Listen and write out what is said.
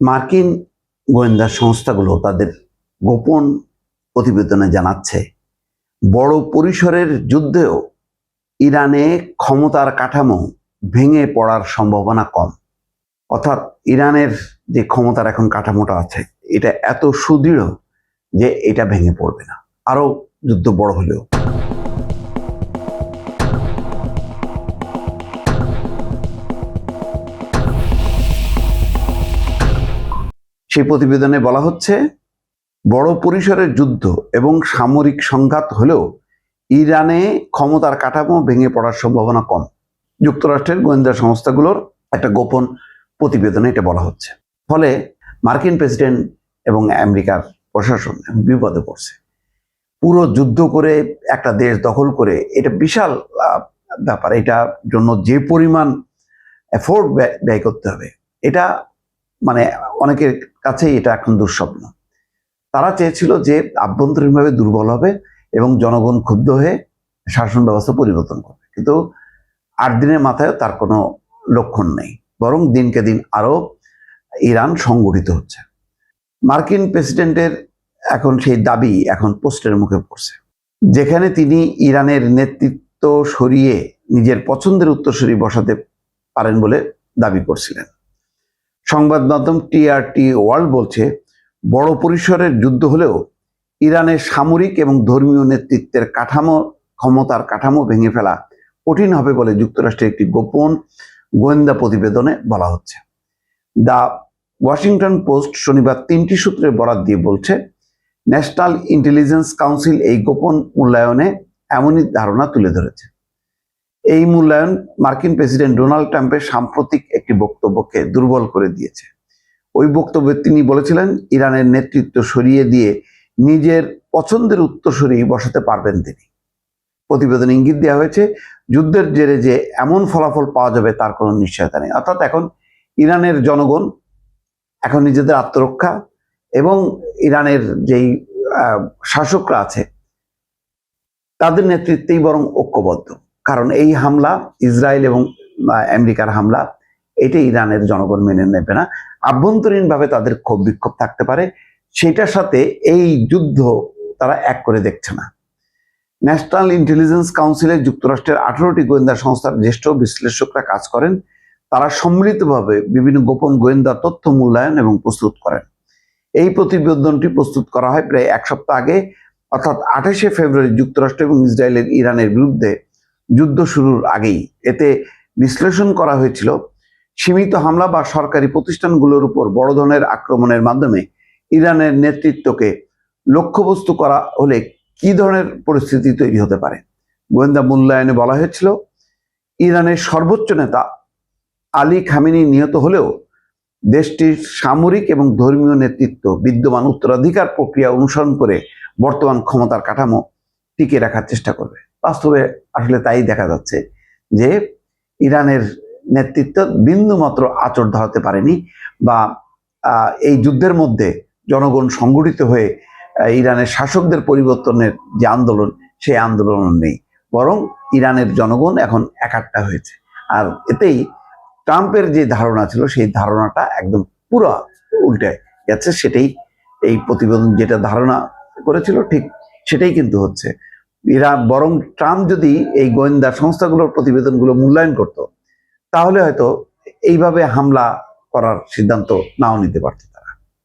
মার্কিন গোয়েন্দা সংস্থাগুলো তাদের গোপন প্রতিবেদনে জানাচ্ছে, বড় পরিসরের যুদ্ধেও ইরানে ক্ষমতার কাঠামো ভেঙে পড়ার সম্ভাবনা কম। অর্থাৎ ইরানের যে ক্ষমতার এখন কাঠামোটা আছে, এটা এত সুদৃঢ় যে এটা ভেঙে পড়বে না, আরো যুদ্ধ বড় হলেও। সেই প্রতিবেদনে বলা হচ্ছে, বড় পরিসরের যুদ্ধ এবং সামরিক সংঘাত হলেও ইরানে ক্ষমতার কাঠামো ভেঙে পড়ার সম্ভাবনা কম। যুক্তরাষ্ট্রের গোয়েন্দা সংস্থাগুলোর একটা গোপন প্রতিবেদনে এটা বলা হচ্ছে। ফলে মার্কিন প্রেসিডেন্ট এবং আমেরিকার প্রশাসন বিপদে পড়ছে। পুরো যুদ্ধ করে একটা দেশ দখল করে, এটা বিশাল ব্যাপার। এটার জন্য যে পরিমাণ এফোর্ট ব্যয় করতে হবে, এটা মানে অনেকের কাছেই এটা এখন দুঃস্বপ্ন। তারা চেয়েছিল যে আভ্যন্তরীণভাবে দুর্বল হবে এবং জনগণ ক্ষুব্ধ হয়ে শাসন ব্যবস্থা পরিবর্তন করবে, কিন্তু 8 দিনের মাথায় তার কোনো লক্ষণ নেই, বরং দিনকে দিন আরো ইরান সংগঠিত হচ্ছে। মার্কিন প্রেসিডেন্টের এখন সেই দাবি এখন পোস্টের মুখে পড়ছে, যেখানে তিনি ইরানের নেতৃত্ব সরিয়ে নিজের পছন্দের উত্তরসূরি বসাতে পারেন বলে দাবি করছিলেন। সংবাদ মাধ্যম টিআরটি ওয়ার্ল্ড বলছে, বড় পরিসরের যুদ্ধ হলেও ইরানের সামরিক এবং ধর্মীয় নেতৃত্বের ক্ষমতার কাঠামো ভেঙে ফেলা কঠিন হবে বলে যুক্তরাষ্ট্রের একটি গোপন গোয়েন্দা প্রতিবেদনে বলা হচ্ছে। দ্য ওয়াশিংটন পোস্ট শনিবার 3টি সূত্রের বরাত দিয়ে বলছে, ন্যাশনাল ইন্টেলিজেন্স কাউন্সিল এই গোপন মূল্যায়নে এমনই ধারণা তুলে ধরেছে। এই মূল্যায়ন মার্কিন প্রেসিডেন্ট ডোনাল্ড ট্রাম্পের সাম্প্রতিক একটি বক্তব্যকে দুর্বল করে দিয়েছে। ওই বক্তব্যে তিনি বলেছিলেন, ইরানের নেতৃত্ব সরিয়ে দিয়ে নিজের পছন্দের উত্তরসূরি বসাতে পারবেন তিনি। প্রতিবেদনে ইঙ্গিত দেওয়া হয়েছে, যুদ্ধের জেরে যে এমন ফলাফল পাওয়া যাবে তার কোনো নিশ্চয়তা নেই। অর্থাৎ এখন ইরানের জনগণ এখন নিজেদের আত্মরক্ষা এবং ইরানের যেই শাসকরা আছে তাদের নেতৃত্বেই বরং ঐক্যবদ্ধ। কারণ এই হামলা, ইসরায়েল এবং আমেরিকার হামলা, এটা ইরানের জনগণ মেনে নেবে না। আভ্যন্তরীণভাবে তাদের ক্ষোভ বিক্ষোভ থাকতে পারে, সেটার সাথে এই যুদ্ধ তারা এক করে দেখছে না। ন্যাশনাল ইন্টেলিজেন্স কাউন্সিলে যুক্তরাষ্ট্রের 18টি গোয়েন্দা সংস্থার জ্যেষ্ঠ বিশ্লেষকরা কাজ করেন। তারা সম্মিলিতভাবে বিভিন্ন গোপন গোয়েন্দা তথ্য মূল্যায়ন এবং প্রস্তুত করেন। এই প্রতিবেদনটি প্রস্তুত করা হয় প্রায় 1 সপ্তাহ আগে, অর্থাৎ 28শে ফেব্রুয়ারি যুক্তরাষ্ট্র এবং ইসরায়েলের ইরানের বিরুদ্ধে যুদ্ধ শুরুর আগেই। এতে বিশ্লেষণ করা হয়েছিল, সীমিত হামলা বা সরকারি প্রতিষ্ঠানগুলোর উপর বড় ধরনের আক্রমণের মাধ্যমে ইরানের নেতৃত্বকে লক্ষ্যবস্তু করা হলে কি ধরনের পরিস্থিতি তৈরি হতে পারে। গোয়েন্দা মূল্যায়নে বলা হয়েছিল, ইরানের সর্বোচ্চ নেতা আলী খামেনি নিহত হলেও দেশটির সামরিক এবং ধর্মীয় নেতৃত্ব বিদ্যমান উত্তরাধিকার প্রক্রিয়া অনুসরণ করে বর্তমান ক্ষমতার কাঠামো টিকে রাখার চেষ্টা করবে। বাস্তবে আসলে তাই দেখা যাচ্ছে যে ইরানের নেতৃত্ব বিন্দু মাত্র আঁচড় ধরাতে পারেনি, বা এই যুদ্ধের মধ্যে জনগণ সংগঠিত হয়ে ইরানের শাসকদের পরিবর্তনের যে আন্দোলন, সেই আন্দোলন নেই, বরং ইরানের জনগণ এখন একাট্টা হয়েছে। আর এতেই ট্রাম্পের যে ধারণা ছিল, সেই ধারণাটা একদম পুরো উল্টে গেছে। সেটাই এই প্রতিবেদন যেটা ধারণা করেছিল, ঠিক সেটাই কিন্তু হচ্ছে। বরং ট্রাম্প যদি এই গোয়েন্দা সংস্থাগুলোর প্রতিবেদনগুলো মূল্যায়ন করত, তাহলে হয়তো এইভাবে হামলা করার সিদ্ধান্ত নাও নিতে পারত।